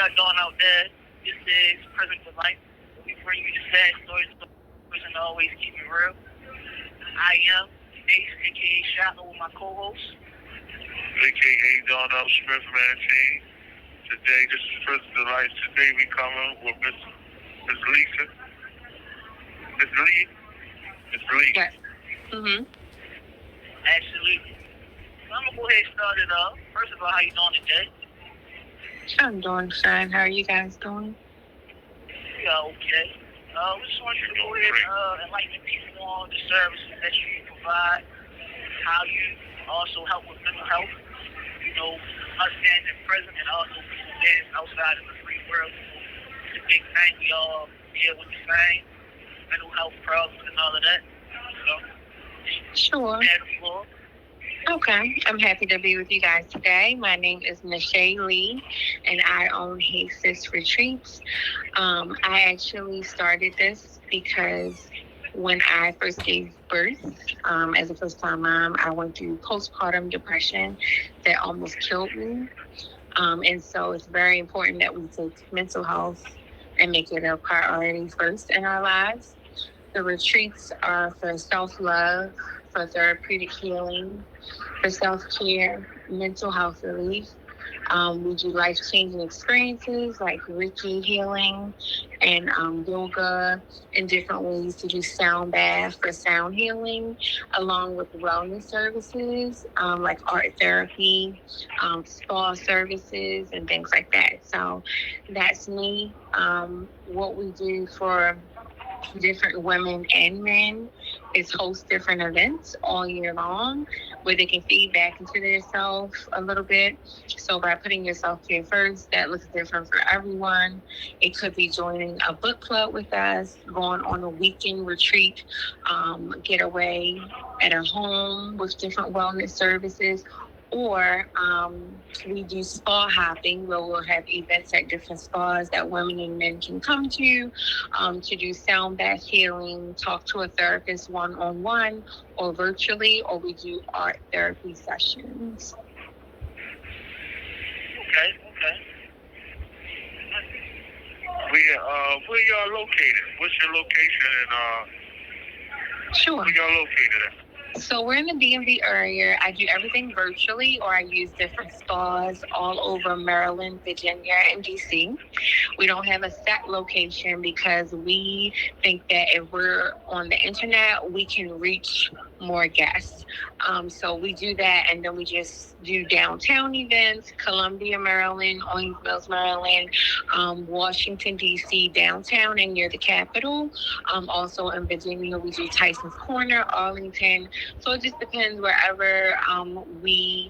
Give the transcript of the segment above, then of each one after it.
y'all doing out there? This is Present for Life. We bring you the sad stories and always keep it real. I am Mace, aka Shotler, with my co-host, a.k.a. Darnell Smith, Manteen. Today, this is Present for Life. Today, we coming with Miss Lisa. Miss Lee? Miss Lee. Yes. Mm-hmm. Absolutely. So I'm going to go ahead and start it off. First of all, how you doing today? I'm doing fine. How are you guys doing? We are okay. We just want you to go ahead and enlighten people on the services that you provide, how you also help with mental health, us standing present and also people standing outside in the free world. It's a big thing. We all deal with the same mental health problems and all of that. Sure. Okay, I'm happy to be with you guys today. My name is Michelle Lee, and I own Hey Sis Retreats. I actually started this because when I first gave birth, as a first-time mom, I went through postpartum depression that almost killed me. And so it's very important that we take mental health and make it a priority first in our lives. The retreats are for self-love, for therapeutic healing, for self-care, mental health relief. We do life-changing experiences like Reiki healing and yoga and different ways to do sound bath for sound healing, along with wellness services like art therapy, spa services, and things like that. So that's me. What we do for different women and men is host different events all year long where they can feed back into themselves a little bit. So by putting yourself here first, that looks different for everyone. It could be joining a book club with us, going on a weekend retreat, getaway at a home with different wellness services. Or we do spa hopping where we'll have events at different spas that women and men can come to do sound bath healing, talk to a therapist one-on-one or virtually, or we do art therapy sessions. Okay. Where y'all located? What's your location and Sure. where y'all located at? So we're in the DMV area. I do everything virtually, or I use different spas all over Maryland, Virginia, and DC. We don't have a set location because we think that if we're on the internet, we can reach more guests. So we do that, and then we just do downtown events, Columbia, Maryland, Owings Mills, Maryland, Washington, D.C., downtown and near the Capitol. Also in Virginia, we do Tyson's Corner, Arlington. So it just depends wherever we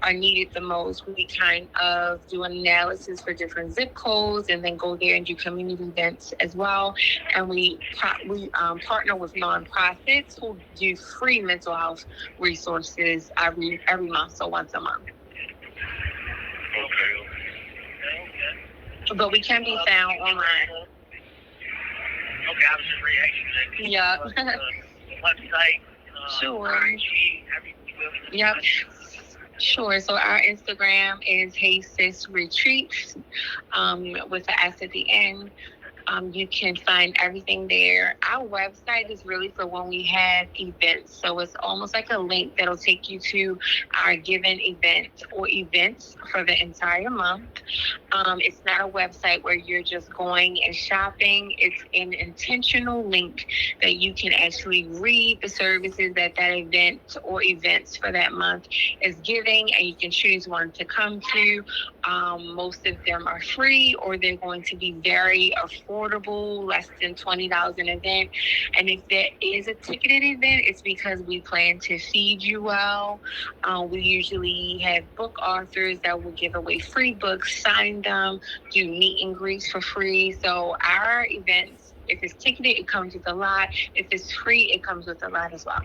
are needed the most. We kind of do an analysis for different zip codes and then go there and do community events as well. And we partner with nonprofits who do free mental health resources every month, so once a month. Okay. But we can be found online. Okay, I was just reacting. Yeah. Website. Sure. Yep. Sure. So our Instagram is Hey Sis Retreats with an S at the end. You can find everything there. Our website is really for when we have events. So it's almost like a link that'll take you to our given event or events for the entire month. It's not a website where you're just going and shopping. It's an intentional link that you can actually read the services that that event or events for that month is giving, and you can choose one to come to. Most of them are free, or they're going to be very affordable, less than $20 an event. And if there is a ticketed event, it's because we plan to feed you well. We usually have book authors that will give away free books, sign them, do meet and greets for free. So our events, if it's ticketed, it comes with a lot. If it's free, it comes with a lot as well.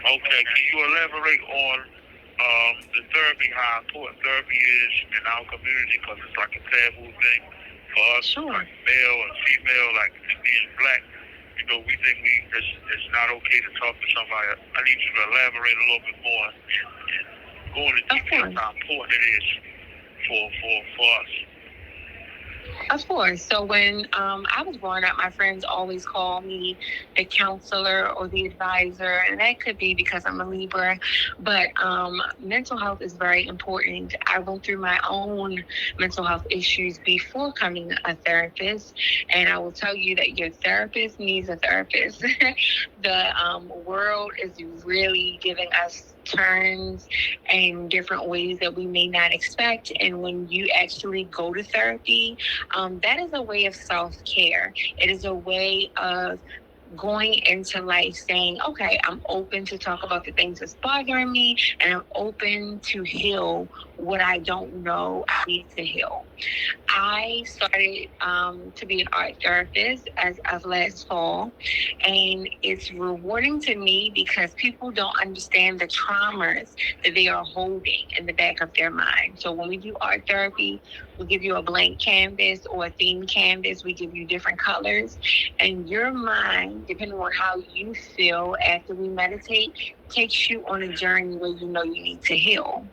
Okay, can you elaborate on the therapy, how important therapy is in our community? Because it's like a taboo thing for us, Sure. like male and female, like being black. We think it's not okay to talk to somebody. I need you to elaborate a little bit more and go into detail how important it is for us. Of course. So when I was growing up, my friends always called me the counselor or the advisor, and that could be because I'm a Libra. But mental health is very important. I went through my own mental health issues before becoming a therapist, and I will tell you that your therapist needs a therapist. The world is really giving us turns and different ways that we may not expect. And when you actually go to therapy, that is a way of self-care. It is a way of going into life saying, okay, I'm open to talk about the things that's bothering me, and I'm open to heal what I don't know I need to heal. I started to be an art therapist as of last fall, and it's rewarding to me because people don't understand the traumas that they are holding in the back of their mind. So when we do art therapy, we give you a blank canvas or a theme canvas. We give you different colors, and your mind, depending on how you feel after we meditate, takes you on a journey where you know you need to heal.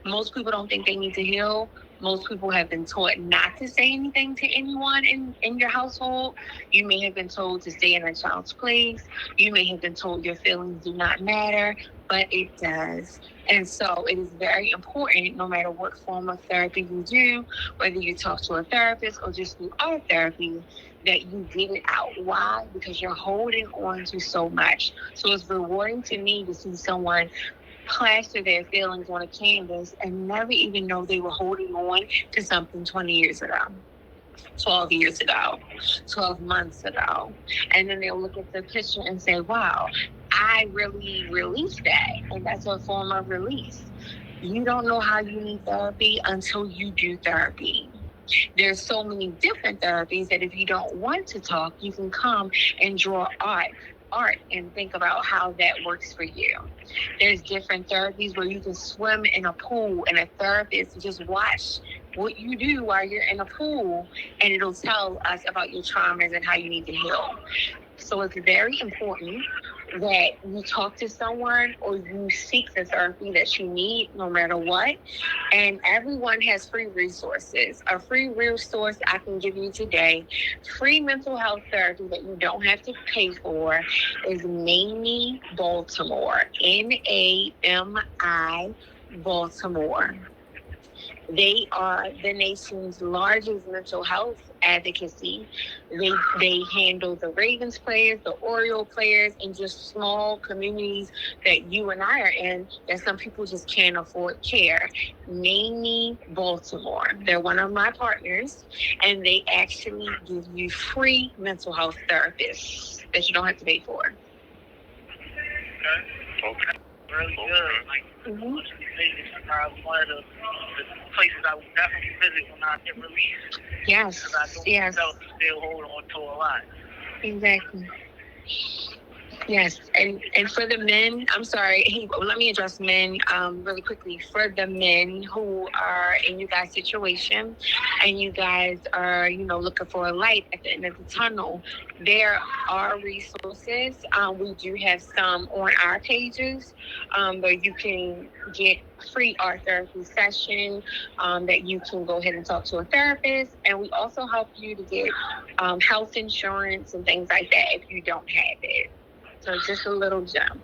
Most people don't think they need to heal. Most people have been taught not to say anything to anyone in your household. You may have been told to stay in a child's place. You may have been told your feelings do not matter, but it does. And so it is very important, no matter what form of therapy you do, whether you talk to a therapist or just do art therapy, that you get it out. Why? Because you're holding on to so much. So it's rewarding to me to see someone plaster their feelings on a canvas and never even know they were holding on to something 20 years ago, 12 years ago, 12 months ago. And then they'll look at the picture and say, wow, I really released that. And that's a form of release. You don't know how you need therapy until you do therapy. There's so many different therapies that if you don't want to talk, you can come and draw art and think about how that works for you. There's different therapies where you can swim in a pool and a therapist just watch what you do while you're in a pool, and it'll tell us about your traumas and how you need to heal. So it's very important that you talk to someone or you seek the therapy that you need no matter what. And everyone has free resources. A free resource I can give you today, free mental health therapy that you don't have to pay for, is Mamie Baltimore, NAMI Baltimore. They are the nation's largest mental health advocacy. They handle the Ravens players, the Oriole players, and just small communities that you and I are in that some people just can't afford care. Mamie Baltimore. They're one of my partners, and they actually give you free mental health therapists that you don't have to pay for. Okay. Really good. Like, Vegas is one of the places I would definitely visit when I get released. Yes. Because I know myself still hold on to a lot. Exactly. Yes, and for the men, I'm sorry, let me address men really quickly. For the men who are in you guys' situation and you guys are, looking for a light at the end of the tunnel, there are resources. We do have some on our pages where you can get free art therapy session, that you can go ahead and talk to a therapist. And we also help you to get health insurance and things like that if you don't have it. So just a little gem.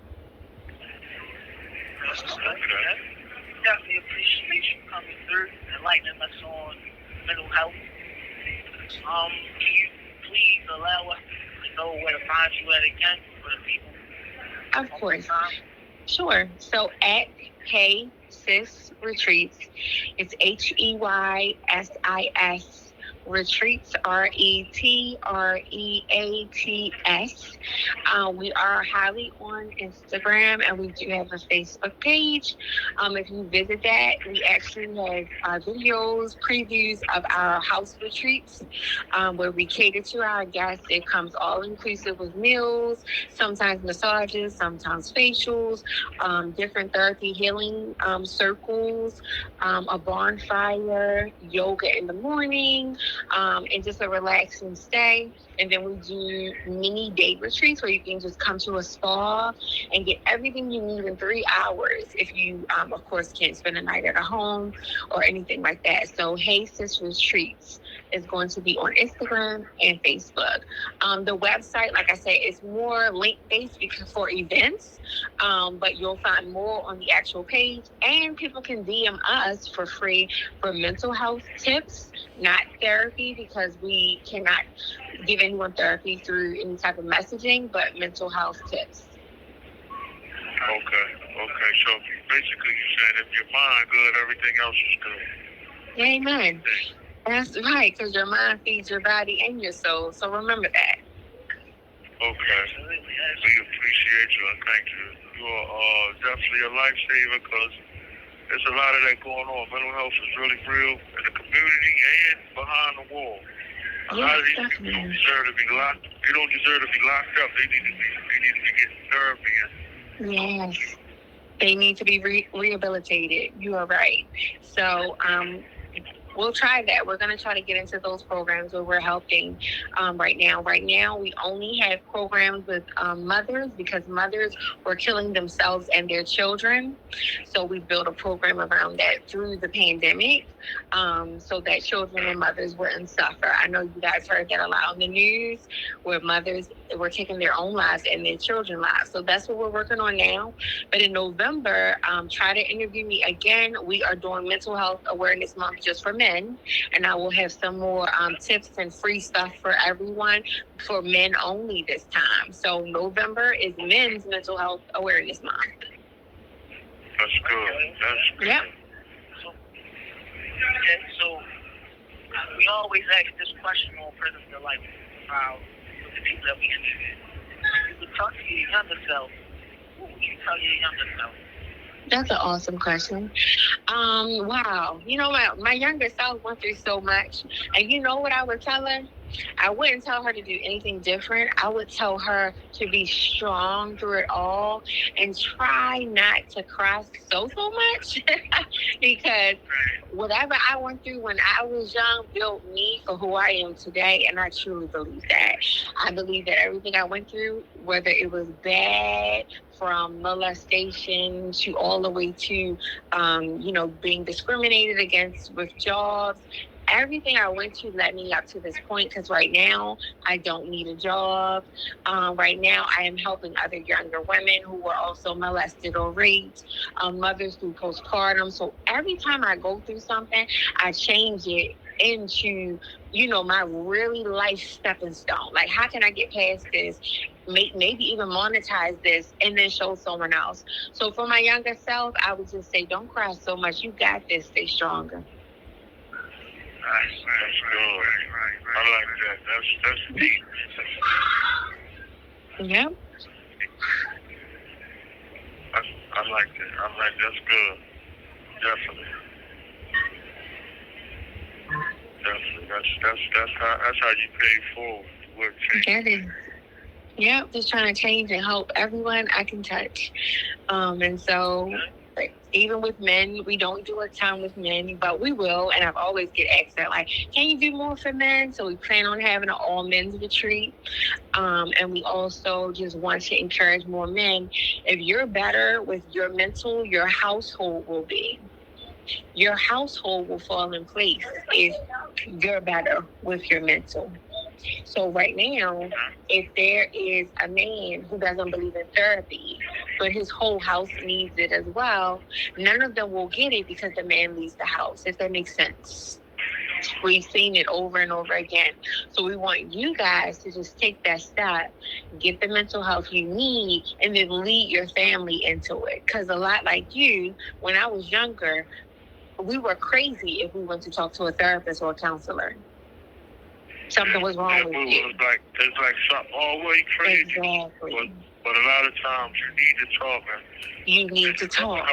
Definitely appreciate you coming through, enlightening us on mental health. Can you please allow us to know where to find you at again for the people? Of course. Sure. So at Sis Retreats, it's HEYSIS Retreats, RETREATS. We are highly on Instagram, and we do have a Facebook page. If you visit that, we actually have videos, previews of our house retreats, where we cater to our guests. It comes all inclusive with meals, sometimes massages, sometimes facials, different therapy healing circles, a bonfire, yoga in the morning, and just a relaxing stay. And then we do mini day retreats where you can just come to a spa and get everything you need in 3 hours if you, of course, can't spend a night at a home or anything like that. So Hey Sis Retreats is going to be on Instagram and Facebook. The website, like I said, is more link-based because for events, but you'll find more on the actual page. And people can DM us for free for mental health tips, not therapy, because we cannot give anyone therapy through any type of messaging, but mental health tips. Okay. So basically you said if your mind good, everything else is good. Amen. That's right, because your mind feeds your body and your soul. So remember that. Okay. We appreciate you and thank you. You are definitely a lifesaver because there's a lot of that going on. Mental health is really real in the community and behind the wall. A lot of these people don't deserve to be locked. They don't deserve to be locked up. They need to be getting therapy. Yes. They need to be rehabilitated. You are right. So we'll try that. We're going to try to get into those programs where we're helping right now. Right now, we only have programs with mothers because mothers were killing themselves and their children. So we built a program around that through the pandemic so that children and mothers wouldn't suffer. I know you guys heard that a lot on the news where mothers were taking their own lives and their children's lives. So that's what we're working on now. But in November, try to interview me again. We are doing Mental Health Awareness Month just for men. And I will have some more tips and free stuff for everyone, for men only this time. So November is Men's Mental Health Awareness Month. That's good. That's good. Yep. So we always ask this question on Prison to Life with the people that we interview. If you could talk to your younger self, what would you tell your younger self? That's an awesome question. Wow. You know, my younger self went through so much. And you know what I would tell her? I wouldn't tell her to do anything different. I would tell her to be strong through it all and try not to cry so much because whatever I went through when I was young built me for who I am today. And I truly believe that. I believe that everything I went through, whether it was bad, from molestation to all the way to, being discriminated against with jobs. Everything I went to led me up to this point because right now I don't need a job. Right now I am helping other younger women who were also molested or raped, mothers through postpartum. So every time I go through something, I change it into, my really life stepping stone. Like, how can I get past this? Maybe even monetize this and then show someone else. So for my younger self, I would just say, don't cry so much. You got this. Stay stronger. That's good. I like that. That's deep. Yep. I like that. That's good. Definitely. That's how you pay forward. Work change. Yep, just trying to change and help everyone I can touch. And so, even with men, we don't do a ton with men, but we will. And I've always get asked that, like, can you do more for men? So we plan on having an all men's retreat. And we also just want to encourage more men. If you're better with your mental, your household will be. Your household will fall in place if you're better with your mental. So right now, if there is a man who doesn't believe in therapy, but his whole house needs it as well, none of them will get it because the man leaves the house, if that makes sense. We've seen it over and over again. So we want you guys to just take that step, get the mental health you need, and then lead your family into it. Because a lot like you, when I was younger, we were crazy if we went to talk to a therapist or a counselor. Something was wrong with you. It's like something always crazy. Exactly. But a lot of times you need to talk, man. You need to talk.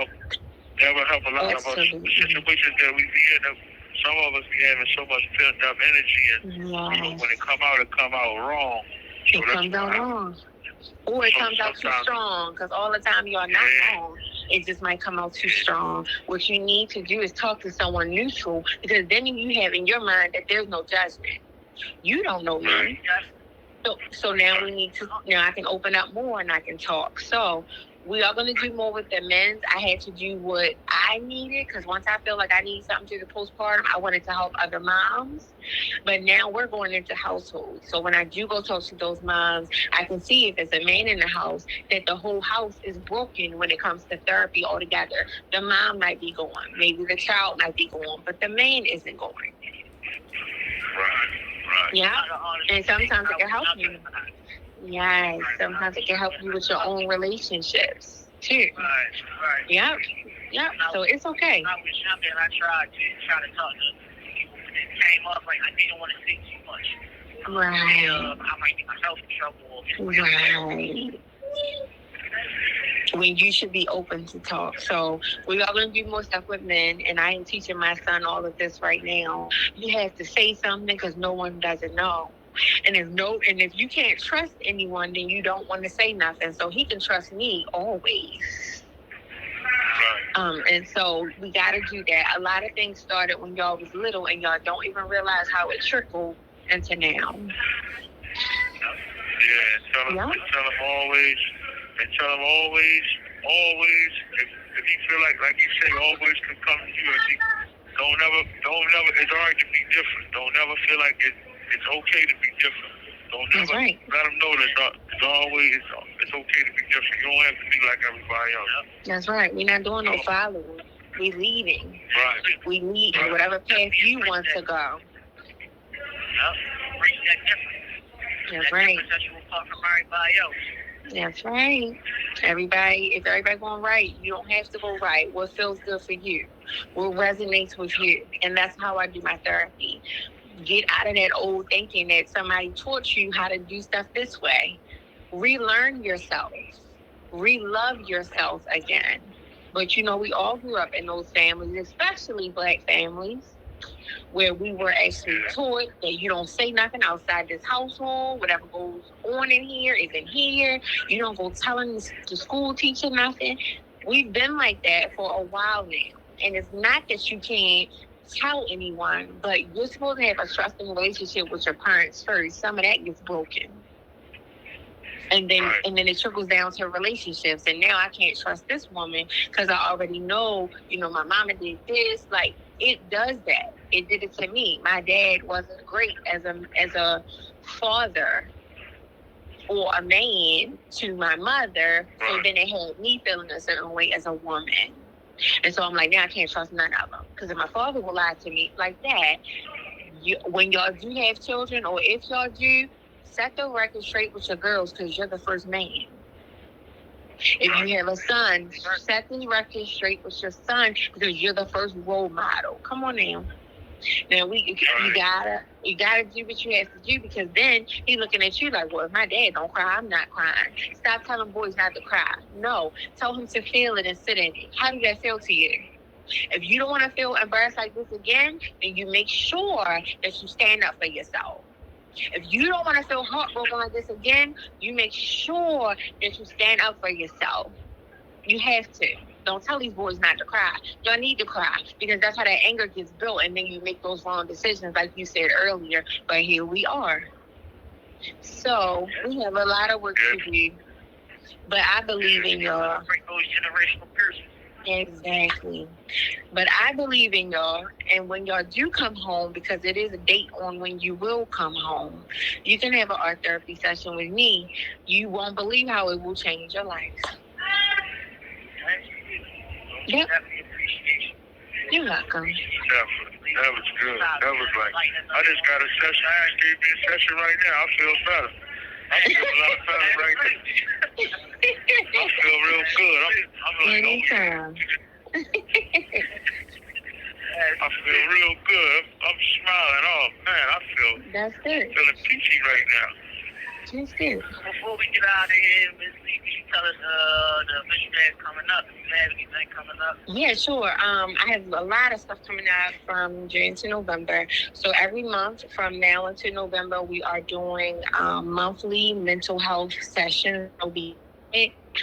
That would help a lot of us. The situations that we be in, some of us be having so much pent up energy, and when it come out wrong. So it comes out wrong. Or it comes out too strong, because all the time you are not wrong. It just might come out too strong. What you need to do is talk to someone neutral, because then you have in your mind that there's no judgment. You don't know me. So now I can open up more and I can talk. So we are going to do more with the men's. I had to do what I needed, because once I feel like I need something to the postpartum, I wanted to help other moms. But now we're going into households. So when I do go talk to those moms, I can see if there's a man in the house, that the whole house is broken when it comes to therapy altogether. The mom might be going, maybe the child might be going, but the man isn't going. Right. Yeah. And sometimes it can help you. Yes. Sometimes it can help you with your own relationships too. Right. Yep. So it's okay. When I was younger, and I tried to talk to people, but it came up like I didn't want to say too much. Right. I might get myself in trouble. Right. When you should be open to talk. So we are going to do more stuff with men, and I am teaching my son all of this right now. You have to say something, because no one doesn't know. And if you can't trust anyone, then you don't want to say nothing. So he can trust me always. And so we got to do that. A lot of things started when y'all was little, and y'all don't even realize how it trickled into now. Yeah, and tell him always, if he feel like you say, always can come to you, and he don't never, it's alright to be different. Don't never feel like it's okay to be different. Don't never let him know that it's okay to be different. You don't have to be like everybody else. That's right. We're not doing no following. We leading. Right. We lead whatever path you want to go. Bring that difference. That's right. That you will come from everybody else. That's right. If everybody going right, you don't have to go right. What feels good for you? What resonates with you? And that's how I do my therapy. Get out of that old thinking that somebody taught you how to do stuff this way. Relearn yourself. Relove yourself again. But we all grew up in those families, especially Black families, where we were actually taught that you don't say nothing outside this household. Whatever goes on in here is in here. You don't go telling the school teacher nothing. We've been like that for a while now. And it's not that you can't tell anyone, but you're supposed to have a trusting relationship with your parents first. Some of that gets broken. And then it trickles down to relationships. And now I can't trust this woman because I already know, my mama did this. Like, it does that. It did it to me. My dad wasn't great as a father or a man to my mother. So then it had me feeling a certain way as a woman. And so I'm like, now I can't trust none of them. Because if my father will lie to me like that, when y'all do have children, or if y'all do, set the record straight with your girls, because you're the first man. If you have a son, set the record straight with your son, because you're the first role model. Come on now. Now you gotta do what you have to do, because then he's looking at you like, well, if my dad don't cry, I'm not crying. Stop telling boys not to cry. No, tell him to feel it and sit in it. How does that feel to you? If you don't want to feel embarrassed like this again, then you make sure that you stand up for yourself. If you don't want to feel heartbroken like this again, you make sure that you stand up for yourself. You have to. Don't tell these boys not to cry. Y'all need to cry, because that's how that anger gets built, and then you make those wrong decisions like you said earlier. But here we are. So we have a lot of work to do. But I believe in y'all. Break those generational curses. Exactly. But I believe in y'all, and when y'all do come home, because it is a date on when you will come home, you can have an art therapy session with me. You won't believe how it will change your life. Yep. You're welcome. Definitely. That was good. That was like, I just got a session. I just gave me a session right now. I feel better. I feel a lot better right now. I feel real good. I'm like, anytime. I feel real good. I'm smiling. Oh, man, I feel feeling peachy right now. That's good. Before we get out of here, Ms. Lee, can you tell us the mission that's coming up? Do you have anything coming up? Yeah, sure. I have a lot of stuff coming up from June to November. So every month from now until November, we are doing monthly mental health sessions. It'll be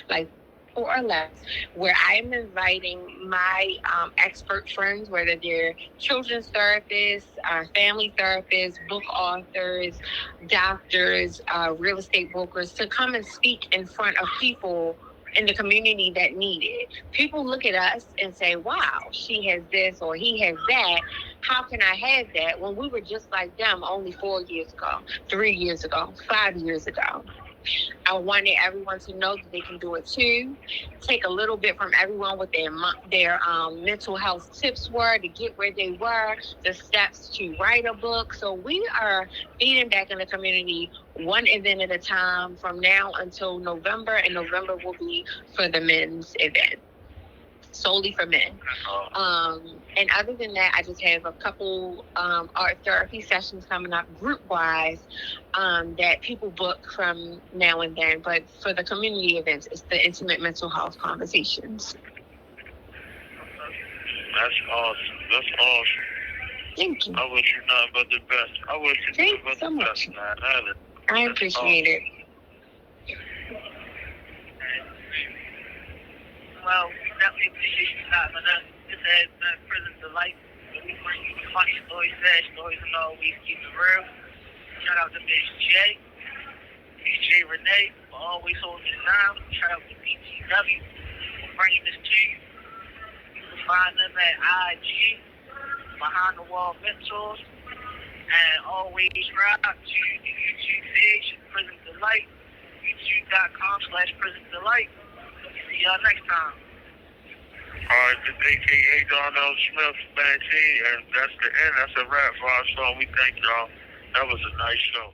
like or less, where I am inviting my expert friends, whether they're children's therapists, family therapists, book authors, doctors, real estate brokers, to come and speak in front of people in the community that need it. People look at us and say, wow, she has this or he has that. How can I have that when we were just like them only 4 years ago, 3 years ago, 5 years ago? I wanted everyone to know that they can do it too. Take a little bit from everyone what their mental health tips were to get where they were, the steps to write a book. So we are feeding back in the community one event at a time from now until November, and November will be for the men's event, solely for men. And other than that, I just have a couple art therapy sessions coming up group wise that people book from now and then. But for the community events, it's the intimate mental health conversations. That's awesome. That's awesome. Thank you. I wish you nothing but the best. I wish you nothing but the best, man. I appreciate it. Well, we definitely appreciate you stopping us. This has been Prison Delight. We bring you the funny stories, sad stories, and always keep it real. Shout out to Miss J, Miss J Renee, for always holding it down. Shout out to BTW for bringing this to you. You can find them at IG, Behind the Wall Mentors, and always subscribe to the YouTube page, Prison Delight, youtube.com/Prison Delight. See y'all next time. Alright, this is AKA Darnell Smith, Manteen, and that's the end. That's a wrap for our show. We thank y'all. That was a nice show.